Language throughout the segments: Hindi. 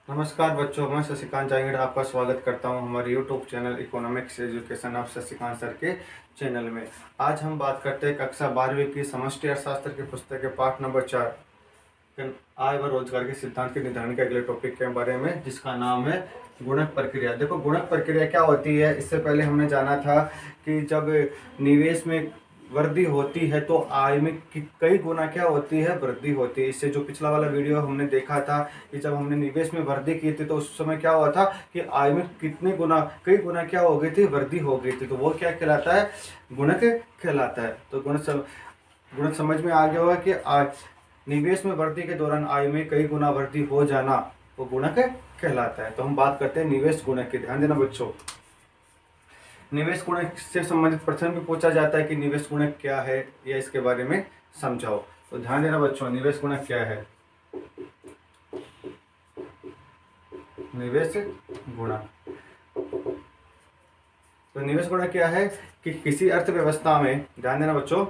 नमस्कार बच्चों, मैं शशिकांत जांगीड़ आपका स्वागत करता हूं हमारे YouTube channel economics education of Shashikant sir के चैनल में। आज हम बात करते हैं कक्षा 12वीं की समष्टि अर्थशास्त्र की पुस्तक के पाठ नंबर 4 आय व रोजगार के सिद्धांत के निर्धारण के अगले टॉपिक के बारे में, जिसका नाम है गुणक प्रक्रिया। देखो, गुणक प्रक्रिया क्या होती है, इससे पहले हमने जाना था कि जब निवेश में वृद्धि होती है तो आय में कई गुना क्या होती है, वृद्धि होती है। इससे जो पिछला वाला वीडियो हमने देखा था कि जब हमने निवेश में वृद्धि की थी तो उस समय क्या हुआ था कि आय में कितने गुना, कई गुना क्या हो गई थी, वृद्धि हो गई थी। तो वो क्या कहलाता है, गुणक कहलाता है। तो गुणक समझ में आ गया होगा कि निवेश में वृद्धि के दौरान आय में कई गुना वृद्धि हो जाना वो गुणक कहलाता है। तो हम बात करते हैं निवेश गुणक की। ध्यान देना बच्चों, निवेश गुणक से संबंधित प्रश्न भी पूछा जाता है कि निवेश गुणक क्या है या इसके बारे में समझाओ। तो ध्यान देना बच्चों, निवेश गुणक क्या है। निवेश गुणक, तो निवेश गुणक क्या है कि किसी अर्थव्यवस्था में, ध्यान देना बच्चों,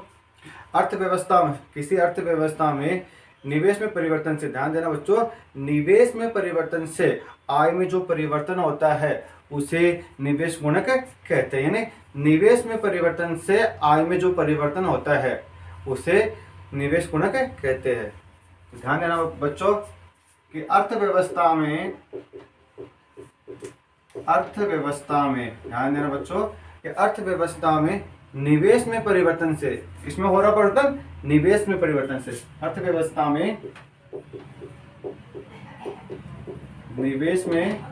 किसी अर्थव्यवस्था में निवेश में परिवर्तन से, ध्यान देना बच्चों, निवेश में परिवर्तन से आय में जो परिवर्तन होता है उसे निवेश गुणक कहते हैं। यानी निवेश में परिवर्तन से आय में जो परिवर्तन होता है उसे निवेश गुणक कहते हैं। ध्यान देना बच्चों कि अर्थव्यवस्था में ध्यान देना बच्चों कि अर्थव्यवस्था में निवेश में परिवर्तन से, किसमें हो रहा परिवर्तन, निवेश में परिवर्तन से, अर्थव्यवस्था में निवेश में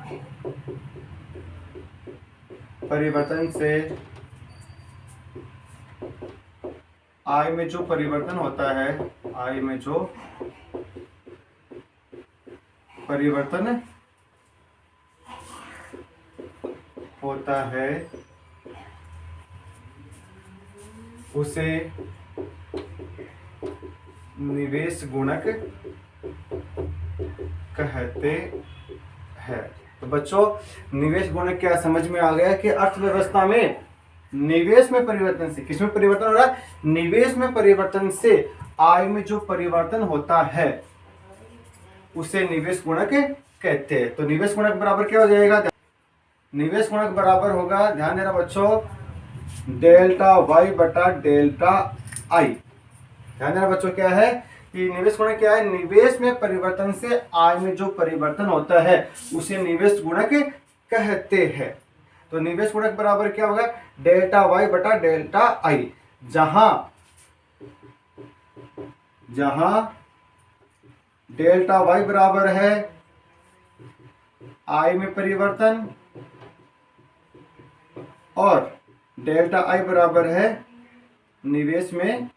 परिवर्तन से आय में जो परिवर्तन होता है, आय में जो परिवर्तन होता है उसे निवेश गुणक कहते हैं। तो बच्चों, निवेश गुणक क्या समझ में आ गया कि अर्थव्यवस्था में निवेश में परिवर्तन से, किसमें परिवर्तन हो रहा है, निवेश में परिवर्तन से आय में जो परिवर्तन होता है उसे निवेश गुणक कहते हैं। तो निवेश गुणक बराबर क्या हो जाएगा, निवेश गुणक बराबर होगा, ध्यान देना बच्चों, डेल्टा वाई बटा डेल्टा आई। ध्यान देना बच्चों, क्या है कि निवेश गुणक क्या है, निवेश में परिवर्तन से आय में जो परिवर्तन होता है उसे निवेश गुणक कहते हैं। तो निवेश गुणक बराबर क्या होगा, डेल्टा वाई बटा डेल्टा आई, जहां डेल्टा वाई बराबर है आय में परिवर्तन और डेल्टा आई बराबर है निवेश में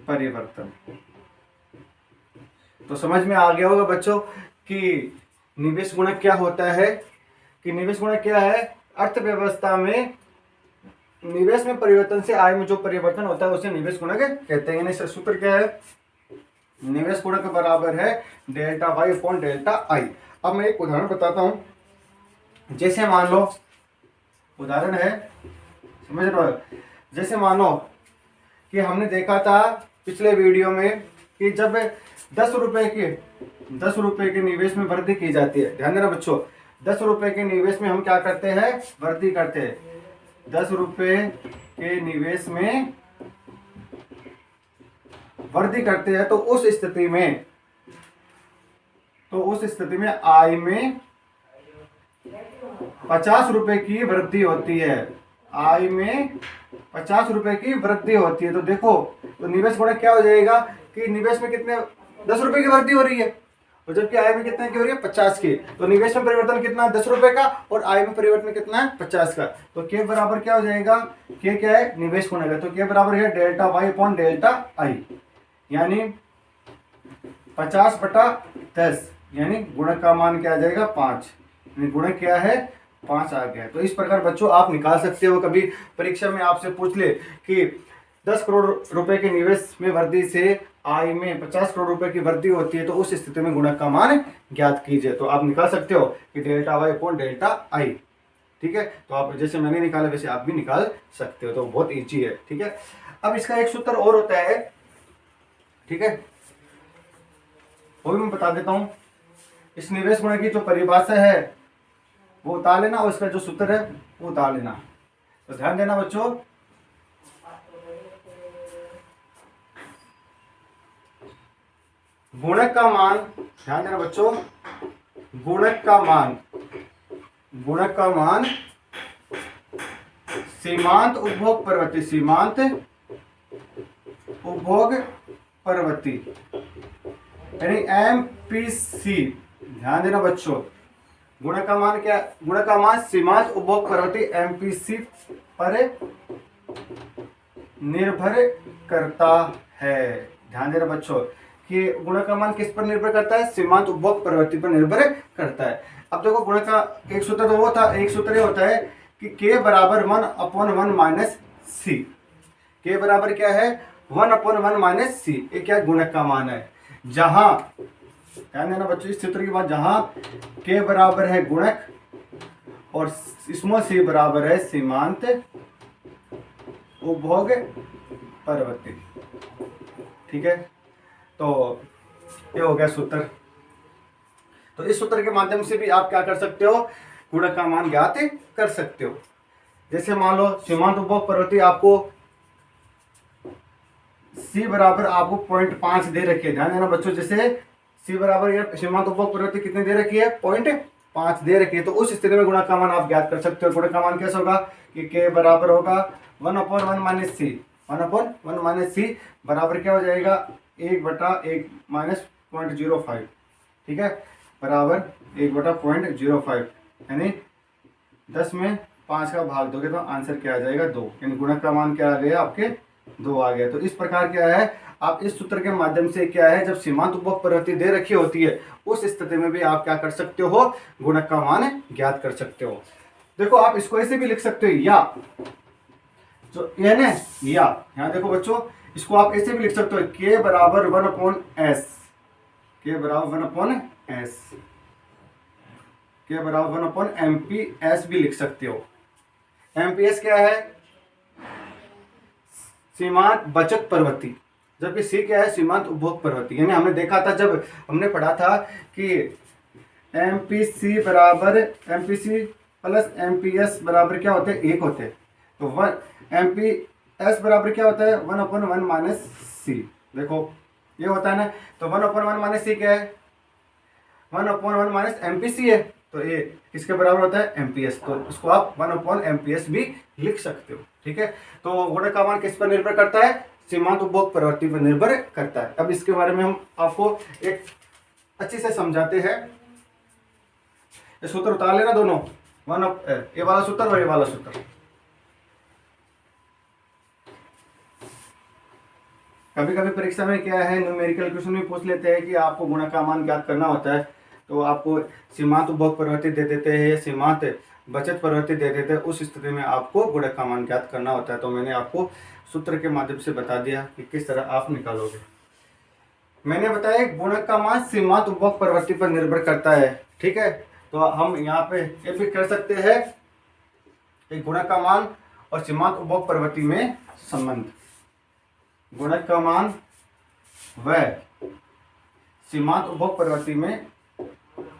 परिवर्तन। तो समझ में आ गया होगा बच्चों कि निवेश गुणक क्या होता है, कि निवेश गुणक क्या है, अर्थव्यवस्था में निवेश में परिवर्तन से आय में जो परिवर्तन होता है उसे निवेश गुणक कहते हैं। यानी सूत्र क्या है, निवेश गुणक बराबर है delta Y upon delta I. अब मैं एक उदाहरण बताता हूं। जैसे मान लो, उदाहरण है, समझ रहे हो, जैसे मानो कि हमने देखा था पिछले वीडियो में कि जब 10 रुपए के निवेश में वृद्धि की जाती है, ध्यान देना बच्चों, 10 रुपए के निवेश में हम क्या करते हैं, वृद्धि करते हैं। 10 रुपए के निवेश में वृद्धि करते हैं तो उस स्थिति में आय में 50 रुपए की वृद्धि होती है, आय में 50 रुपए की वृद्धि होती है। तो देखो, तो निवेश गुणक क्या हो जाएगा कि निवेश में कितने, 10 रुपए की वृद्धि हो रही है और जबकि आय में कितने की हो रही है, 50 की। तो निवेश में परिवर्तन कितना, 10 रुपए का, और आय में परिवर्तन कितना है, 50 का। तो के बराबर क्या हो जाएगा, के क्या है, निवेश गुणक है। तो के बराबर है delta Y upon delta I, यानी 50 बटा 10, यानी गुणक का मान क्या आ जाएगा, 5। गुणक क्या है, 5 आ गया। तो इस प्रकार बच्चों आप निकाल सकते हो। कभी परीक्षा में आपसे पूछ ले कि 10 करोड़ रुपए के निवेश में वृद्धि से आय में 50 करोड़ रुपए की वृद्धि होती है तो उस स्थिति में गुणक का मान ज्ञात कीजिए। तो आप निकाल सकते हो कि delta Y upon delta I. ठीक है, तो आप जैसे मैंने निकाला वैसे आप भी निकाल सकते हो। तो बहुत ईजी है। ठीक है, अब इसका एक सूत्र और होता है। ठीक है, वो भी मैं बता देता हूँ। इस निवेश गुणक की जो परिभाषा है वो उतार लेना और इसका जो सूत्र है वो उतार लेना। तो ध्यान देना बच्चों, गुणक का मान, ध्यान देना बच्चों, गुणक का मान सीमांत उपभोग प्रवृत्ति, सीमांत उपभोग प्रवृत्ति यानी एमपीसी। ध्यान देना बच्चों, गुणक का मान क्या, गुणक का मान सीमांत उपभोग प्रवृत्ति एमपीसी पर निर्भर करता है। ध्यान देना बच्चों कि गुणक का मान किस पर निर्भर करता है, सीमांत उपभोग प्रवृत्ति पर निर्भर करता है। अब देखो गुणक का एक सूत्र तो वो था, एक सूत्र ये होता है कि k बराबर 1/1 माइनस सी। k बराबर क्या है, 1/1 माइनस सी। ये क्या गुणक का मान है। जहां, ध्यान देना बच्चों इस सूत्र के बाद, जहां k बराबर है गुणक और स्मॉल c बराबर है सीमांत उपभोग प्रवृत्ति। ठीक है, तो ये हो गया सूत्र। तो इस सूत्र के माध्यम से भी आप क्या कर सकते हो, गुणक का मान ज्ञात कर सकते हो। जैसे मान लो सीमांत उपभोग प्रवृत्ति आपको c बराबर आपको 0.5 दे रखी है। ध्यान देना बच्चों, जैसे c बराबर ये सीमांत उपभोग प्रवृत्ति कितनी दे रखी है, 0.5 दे रखी है। तो उस स्थिति में गुणक का मान आप ज्ञात कर सकते हो। गुणक का मान कैसे होगा कि k बराबर होगा 1/1 माइनस सी। 1/1 माइनस सी बराबर क्या हो जाएगा, 1/1 माइनस 0.05। ठीक है, बराबर 1/0.05 यानी 10 में 5 का भाग दोगे तो आंसर क्या आ जाएगा, 2। यानी गुणक का मान क्या आ गया आपके, 2 आ गया। तो इस प्रकार क्या है, आप इस सूत्र के माध्यम से क्या है, जब सीमांत उपभोग प्रवृत्ति दे रखी होती है उस स्थिति में भी आप क्या कर सकते हो, गुणक का मान ज्ञात कर सकते हो। देखो आप इसको ऐसे भी लिख सकते हो, या जो ये ना, या यहाँ देखो बच्चों, इसको आप ऐसे भी लिख सकते हो, k बराबर 1/s, k बराबर 1/s, k बराबर 1/mpS भी लिख सकते हो। एमपीएस क्या है, सीमांत बचत प्रवृत्ति, जबकि सी क्या है, सीमांत उपभोग प्रवृत्ति। यानी हमने देखा था, जब हमने पढ़ा था कि एमपीसी बराबर, एमपीसी प्लस एमपीएस बराबर क्या होते हैं, 1 होते हैं। तो 1 एमपीएस बराबर क्या होता है, 1/1 माइनस सी। देखो ये होता है ना, तो 1/1 माइनस सी क्या है, 1/1 माइनस एमपीसी है। तो ये किसके बराबर होता है, एमपीएस। तो इसको आप 1/एमपीएस भी लिख सकते हो। ठीक है, तो गुणक का मान किस पर निर्भर करता है, सीमांत उपभोग प्रवृत्ति पर निर्भर करता है। अब इसके बारे में हम आपको एक अच्छी से समझाते हैं। ये सूत्र उतार लेना दोनों, ये वाला सूत्र और ये वाला सूत्र। कभी कभी परीक्षा में क्या है, न्यूमेरिकल क्वेश्चन भी पूछ लेते हैं कि आपको गुणक का मान ज्ञात करना होता है, तो आपको सीमांत उपभोग प्रवृत्ति दे देते हैं या सीमांत बचत प्रवृत्ति दे देते हैं। उस स्थिति में आपको गुणक का मान ज्ञात करना होता है। तो मैंने आपको सूत्र के माध्यम से बता दिया कि किस तरह आप निकालोगे। मैंने बताया गुणक का मान सीमांत उपभोग प्रवृत्ति पर निर्भर करता है। ठीक है, तो हम यहाँ पे ये भी कर सकते हैं कि गुणक का मान और सीमांत उपभोग प्रवृत्ति में संबंध। गुणक का मान व सीमांत उपभोग प्रवृत्ति में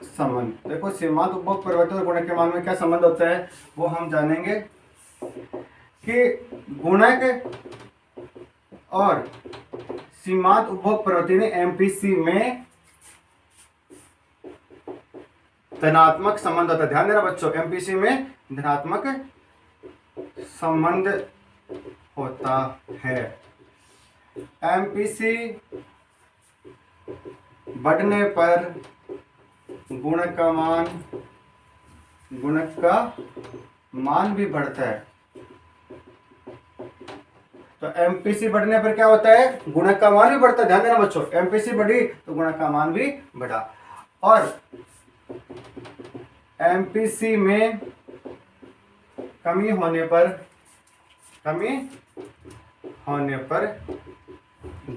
संबंध। देखो सीमांत उपभोग प्रवृत्ति और गुणक के मान में क्या संबंध होता है वो हम जानेंगे कि गुणक और सीमांत उपभोग प्रवृत्ति ने एमपीसी में धनात्मक संबंध होता है। ध्यान देना बच्चों, एमपीसी में धनात्मक संबंध होता है। एमपीसी बढ़ने पर गुणक का मान भी बढ़ता है। तो एमपीसी बढ़ने पर क्या होता है, गुणक का मान भी बढ़ता है। ध्यान देना बच्चों, एमपीसी बढ़ी तो गुणक का मान भी बढ़ा। और एमपीसी में कमी होने पर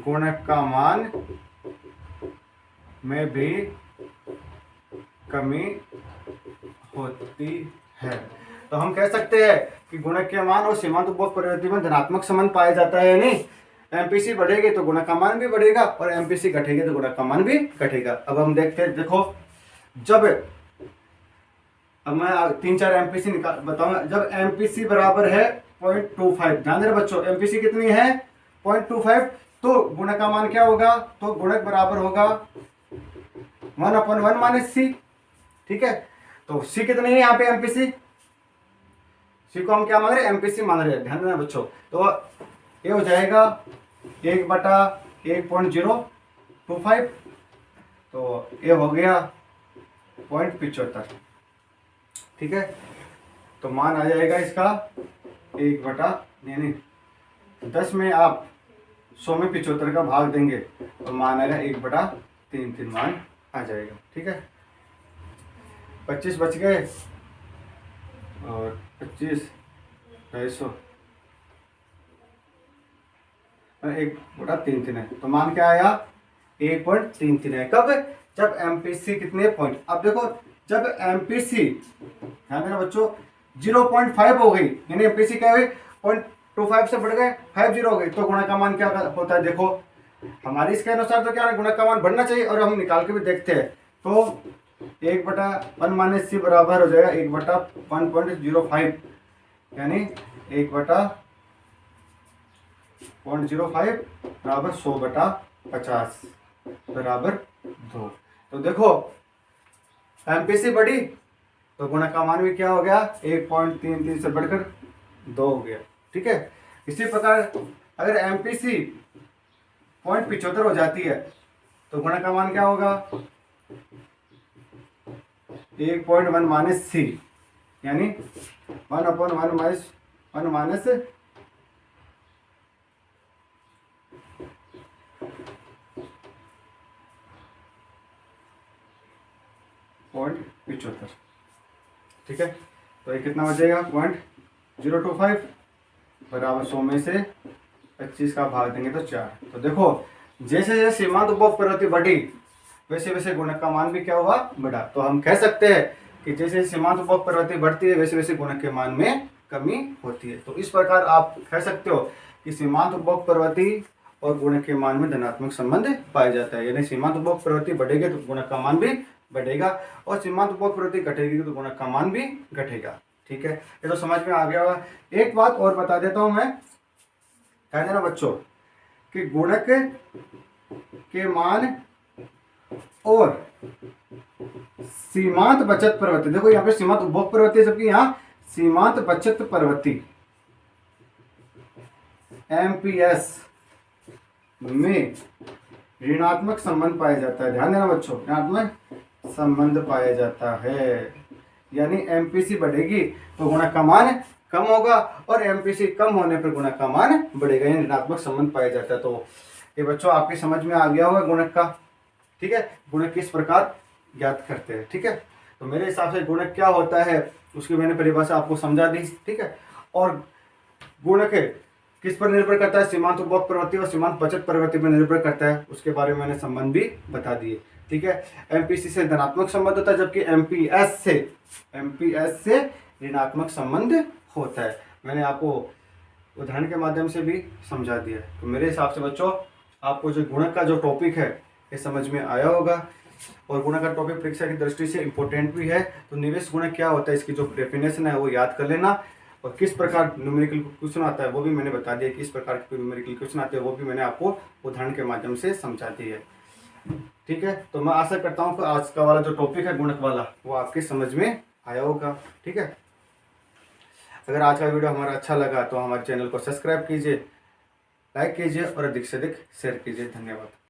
गुणक का मान में भी कमी होती है। तो हम कह सकते हैं कि गुणक के मान और सीमांत उपभोग प्रवृत्ति में धनात्मक संबंध पाया जाता है या नहीं। एमपीसी बढ़ेगी तो गुणक का मान भी बढ़ेगा और एमपीसी घटेगी तो गुणक का मान भी घटेगा। अब हम देखते हैं, देखो जब, अब मैं 3-4 एमपीसी निकाल बताऊंगा। जब एमपीसी बराबर है 0.25, ध्यान देना बच्चों, एमपीसी कितनी है 0.25, तो गुणक का मान क्या होगा, तो गुणक बराबर होगा 1/1 माइनस सी। ठीक है, तो सी कितनी है यहाँ पे एमपीसी, सी को हम क्या मान रहे हैं, एमपीसी मान रहे हैं, ध्यान देना बच्चों। तो ये हो जाएगा 1/1.025, तो ये हो गया 0.75। ठीक है, तो मान आ जाएगा इसका 10 में आप 100 में 75 का भाग देंगे तो मान आएगा 1/33 मान आ जाएगा। ठीक है, 25 बच गए और 25 250 1/33 है, तो मान क्या आया 1.33 है। कब, जब एमपीसी कितने पॉइंट, अब देखो जब एमपीसी, ध्यान देना बच्चों, 0.5 हो गई, यानी एमपीसी क्या हुई 0.25 से बढ़ गए 50 हो गई, तो गुणक का मान क्या होता है, देखो हमारी इसके अनुसार तो क्या है, गुणक का मान बढ़ना चाहिए और हम निकाल के भी देखते हैं। तो 1/1 माइनस सी बराबर हो जाएगा 1/1.05, यानी 1/0.05 बराबर 100/50 बराबर 2। तो देखो एमपीसी बढ़ी तो गुणक का मान भी क्या हो गया 1.33 से बढ़कर 2 हो गया। ठीक है, इसी प्रकार अगर एमपीसी 0.75 हो जाती है तो गुणक का मान क्या होगा 1.1 माइनस सी, यानी 1/1 माइनस 1 माइनस 0.75। ठीक है, तो ये कितना बचेगा 0.025 बराबर 100 में से 25 का भाग देंगे तो 4। तो देखो जैसे जैसे सीमांत उपभोग प्रवृत्ति बढ़ी वैसे वैसे गुणक का मान भी क्या हुआ, बढ़ा। तो हम कह सकते हैं कि जैसे सीमांत उपभोग प्रवृत्ति बढ़ती है वैसे वैसे गुणक के मान में कमी होती है। तो इस प्रकार आप कह सकते हो कि सीमांत उपभोग प्रवृत्ति और गुणक के मान में धनात्मक संबंध पाया जाता है, यानी सीमांत उपभोग प्रवृत्ति बढ़ेगी तो गुणक का मान भी बढ़ेगा और सीमांत उपभोग प्रवृत्ति घटेगी तो गुणक का मान भी घटेगा। ठीक है, ये तो समझ में आ गया होगा। एक बात और बता देता हूं मैं, ध्यान देना बच्चों, कि गुणक के मान और सीमांत बचत प्रवृत्ति, देखो यहाँ पे सीमांत उपभोग प्रवृत्ति जबकि यहाँ सीमांत बचत प्रवृत्ति एमपीएस में ऋणात्मक संबंध पाया जाता है। ध्यान देना बच्चों, ऋणात्मक संबंध पाया जाता है, यानी एमपीसी बढ़ेगी तो गुणक का मान कम होगा और एमपीसी कम होने पर गुणक का मान बढ़ेगा, यानी ऋणात्मक संबंध पाया जाता है। तो ये बच्चों आपकी समझ में आ गया होगा गुणक का। ठीक है, गुणक किस प्रकार ज्ञात करते हैं। ठीक है, तो मेरे हिसाब से गुणक क्या होता है उसकी मैंने परिभाषा आपको समझा दी। ठीक है, और गुणक किस पर निर्भर करता है, सीमांत उपभोग प्रवृत्ति और सीमांत बचत प्रवृत्ति पर निर्भर करता है, उसके बारे में मैंने संबंध भी बता दिए। ठीक है, एमपीसी से धनात्मक संबंध होता है जबकि एमपीएस से ऋणात्मक संबंध होता है। मैंने आपको उदाहरण के माध्यम से भी समझा दिया। तो मेरे हिसाब से बच्चों आपको जो गुणक का जो टॉपिक है ये समझ में आया होगा और गुणक का टॉपिक परीक्षा की दृष्टि से इम्पोर्टेंट भी है। तो निवेश गुणक क्या होता है, इसकी जो डेफिनेशन है वो याद कर लेना और किस प्रकार न्यूमेरिकल क्वेश्चन आता है वो भी मैंने बता दिया, किस प्रकार के न्यूमेरिकल क्वेश्चन आते हैं वो भी मैंने आपको उदाहरण के माध्यम से समझा दी है। ठीक है, तो मैं आशा करता हूँ कि आज का वाला जो टॉपिक है गुणक वाला वो आपके समझ में आया होगा। ठीक है, अगर आज का वीडियो हमारा अच्छा लगा तो हमारे चैनल को सब्सक्राइब कीजिए, लाइक कीजिए और अधिक से अधिक शेयर कीजिए। धन्यवाद।